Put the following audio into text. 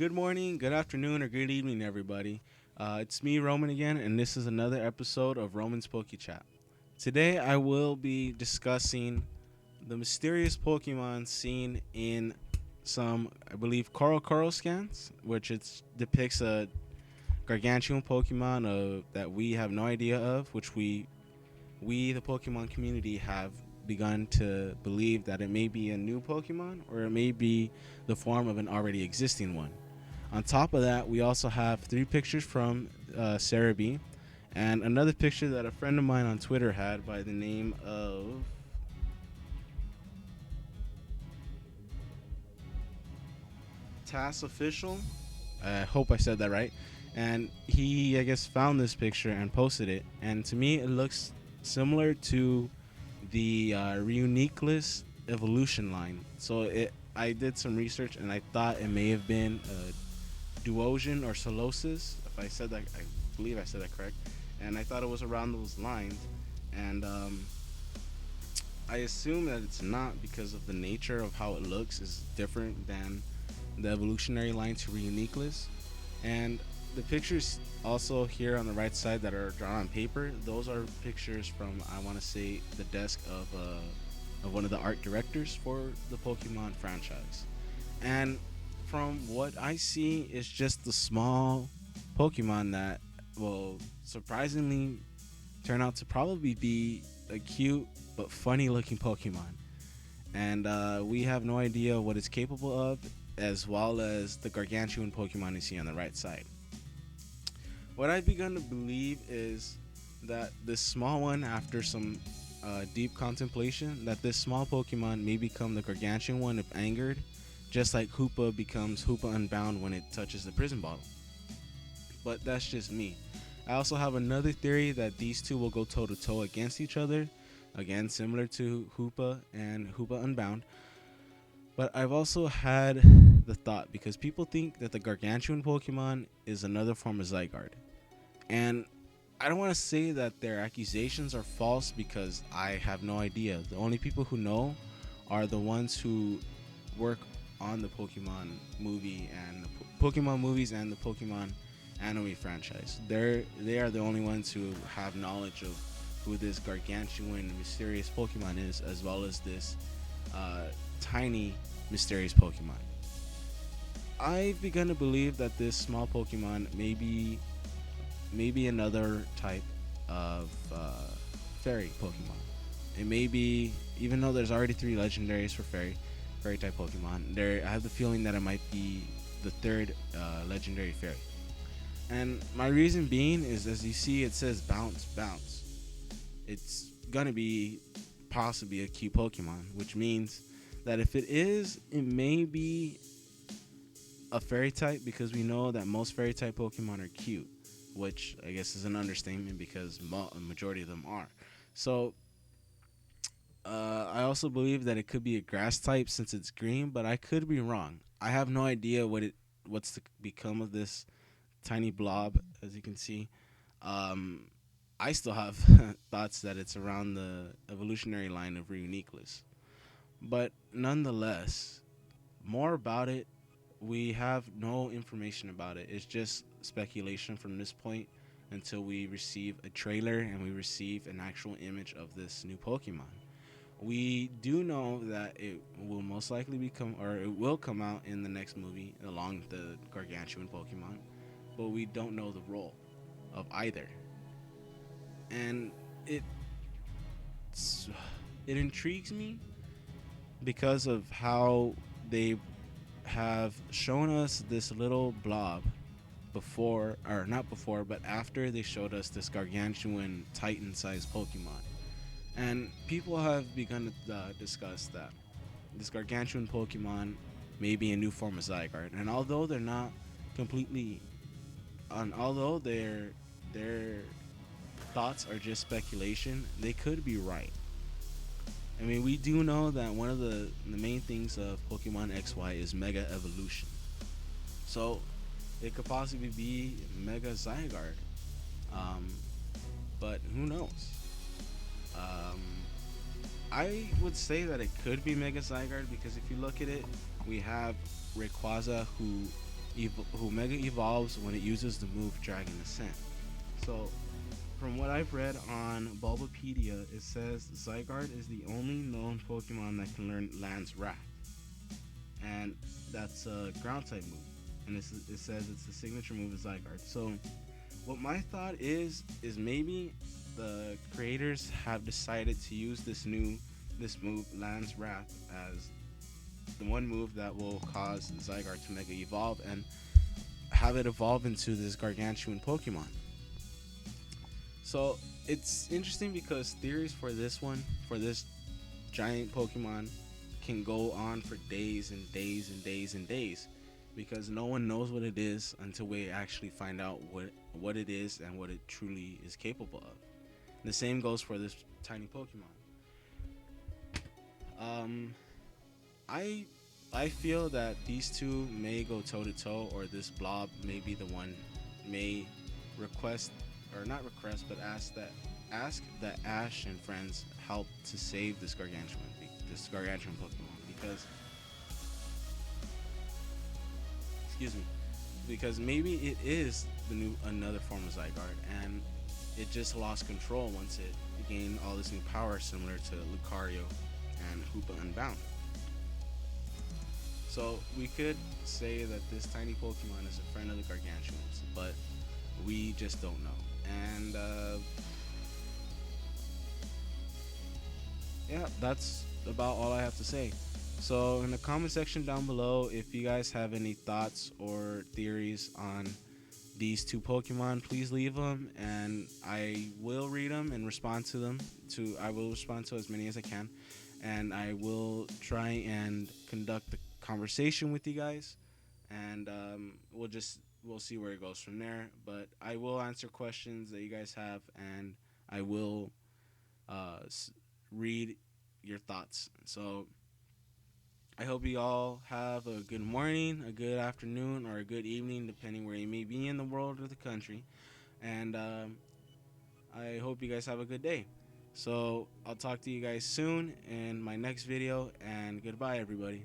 Good morning, good afternoon, or good evening, everybody. It's me, Roman, again, and this is another episode of Roman's Poke Chat. Today, I will be discussing the mysterious Pokemon seen in some, I believe, Coral scans, which it depicts a gargantuan Pokemon that we have no idea of, which we the Pokemon community have begun to believe that it may be a new Pokemon or it may be the form of an already existing one. On top of that, we also have three pictures from Sarah B, and another picture that a friend of mine on Twitter had by the name of Tass Official. I hope I said that right. And he, I guess, found this picture and posted it. And to me, it looks similar to the Reuniqueless evolution line. I did some research and I thought it may have been Duosion or Solosis. If I said that, I believe I said that correct. And I thought it was around those lines. And I assume that it's not because of the nature of how it looks is different than the evolutionary line to Reuniqueless. And the pictures also here on the right side that are drawn on paper, those are pictures from, I want to say, the desk of one of the art directors for the Pokemon franchise. And from what I see, it's just the small Pokemon that will surprisingly turn out to probably be a cute but funny looking Pokemon. And we have no idea what it's capable of, as well as the gargantuan Pokemon you see on the right side. What I've begun to believe is that this small one, after some deep contemplation, that this small Pokemon may become the gargantuan one if angered, just like Hoopa becomes Hoopa Unbound when it touches the prison bottle. But that's just me. I also have another theory that these two will go toe to toe against each other, again similar to Hoopa and Hoopa Unbound. But I've also had the thought, because people think that the gargantuan Pokemon is another form of Zygarde. And I don't want to say that their accusations are false because I have no idea. The only people who know are the ones who work on the Pokemon movie and the Pokemon movies and the Pokemon anime franchise. They are the only ones who have knowledge of who this gargantuan mysterious Pokemon is, as well as this tiny mysterious Pokemon. I've begun to believe that this small Pokemon may be another type of fairy Pokemon. It may be, even though there's already three legendaries for fairy type Pokemon, I have the feeling that it might be the third legendary fairy. And my reason being is, as you see, it says bounce. It's gonna be possibly a cute Pokemon, which means that if it is, it may be a fairy type, because we know that most fairy type Pokemon are cute, which I guess is an understatement because a majority of them are. So I also believe that it could be a grass type since it's green, but I could be wrong. I have no idea what's to become of this tiny blob, as you can see. I still have thoughts that it's around the evolutionary line of Reuniqueless. But nonetheless, more about it, we have no information about it. It's just speculation from this point until we receive a trailer and we receive an actual image of this new Pokemon. We do know that it will most likely it will come out in the next movie along with the gargantuan Pokemon, but we don't know the role of either. And it intrigues me because of how they have shown us this little blob before, or not before, but after they showed us this gargantuan Titan-sized Pokemon. And people have begun to discuss that this gargantuan Pokemon may be a new form of Zygarde. And although they're not completely, although their thoughts are just speculation, they could be right. I mean, we do know that one of the main things of Pokemon XY is Mega Evolution. So it could possibly be Megazygarde. But who knows? I would say that it could be Megazygarde because if you look at it, we have Rayquaza, who who mega evolves when it uses the move Dragon Ascent. So, from what I've read on Bulbapedia, it says Zygarde is the only known Pokemon that can learn Land's Wrath, and that's a ground type move. And it says it's the signature move of Zygarde. So, what my thought is maybe the creators have decided to use this move Land's Wrath as the one move that will cause Zygarde to mega evolve and have it evolve into this gargantuan Pokemon. So it's interesting because theories for this one, for this giant Pokemon, can go on for days and days and days and days, because no one knows what it is until we actually find out what it is and what it truly is capable of. And the same goes for this tiny Pokemon. Um, I I feel that these two may go toe to toe, or this blob may be the one may request, or not request, but ask that Ash and friends help to save this gargantuan Pokemon, because excuse me, because maybe it is the new another form of Zygarde, and it just lost control once it gained all this new power, similar to Lucario and Hoopa Unbound. So we could say that this tiny Pokemon is a friend of the Gargantuans, but we just don't know. And yeah, that's about all I have to say. So in the comment section down below, if you guys have any thoughts or theories on these two Pokemon, please leave them, and I will read them and respond to them. I will respond to as many as I can, and I will try and conduct the conversation with you guys, and we'll see where it goes from there. But I will answer questions that you guys have, and I will read your thoughts. So I hope you all have a good morning, a good afternoon, or a good evening, depending where you may be in the world or the country. And I hope you guys have a good day. So I'll talk to you guys soon in my next video, and goodbye, everybody.